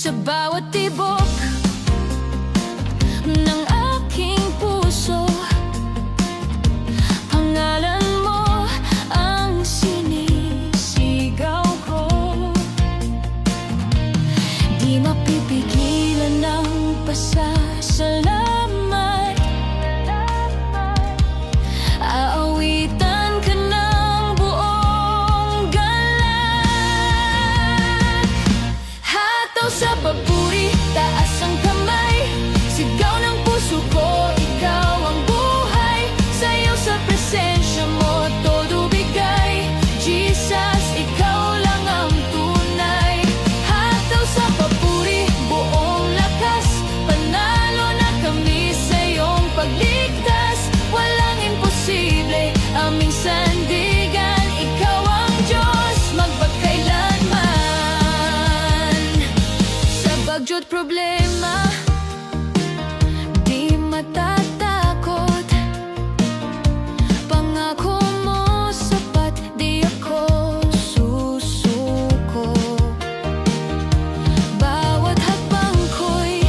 Sa bawat tibok ng aking puso, pangalan mo ang sinisigaw ko. Di mapipigilan ng pasasalamat. Aawitan ka ng buong galak. Hataw sa papuri, taas ang kamay, sigaw ng puso ko, ikaw ang buhay. Sayaw sa presensya mo, todo bigay. Jesus, ikaw lang ang tunay. Hataw sa papuri, buong lakas, panalo na kami sa iyong pagligtas. Walang imposible, aming sandigan. Ikaw ang Diyos, magpakailanman. Sa bagyot problema, di matatakot. Pangako mo sapat, di ako susuko. Bawat hakbang ko'y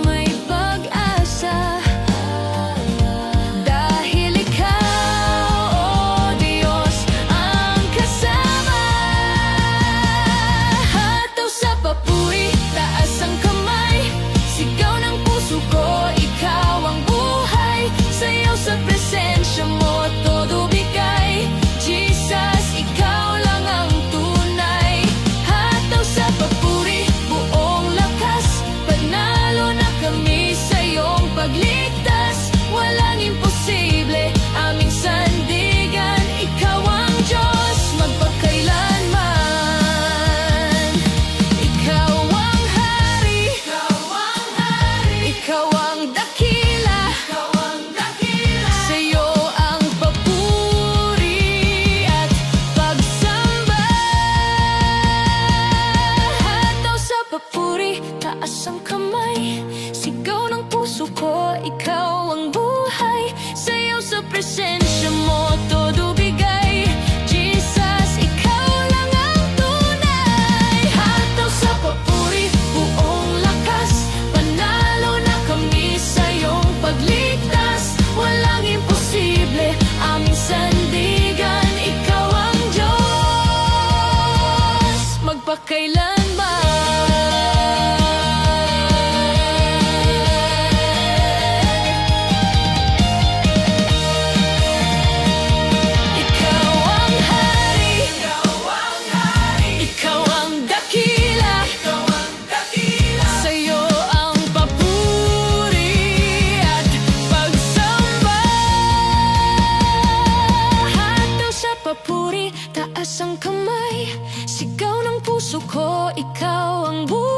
may pag-asa. Dahil ikaw, oh Diyos, ang kasama. Hataw sa papuri, taas ang kamay, sigaw ng puso ko, ikaw ang buhay. Sayaw sa presensya mo, todo bigay. Jesus, ikaw lang ang tunay. Hataw sa papuri, buong lakas, panalo na kami sa iyong pagligtas. Walang imposible, aming sandigan. Ikaw ang Diyos, magpakailanman. Ikaw ang hari, ikaw ang dakila, sa'yo ang papuri at pagsamba. Hataw sa papuri, taas ang kamay, sigaw ng puso ko, ikaw ang buhay. Sayaw sa presensya mo, todo bigay. Jesus, ikaw lang ang tunay. Hataw sa papuri, buong lakas, panalo na kami sa iyong pagligtas. Walang imposible, aming sandigan. Ikaw ang Diyos, magpakailanman. Ikaw ang hari, ikaw ang dakila, sa'yo ang papuri at pagsamba. Hataw sa papuri, taas ang kamay, sigaw ng puso ko, ikaw ang buhay.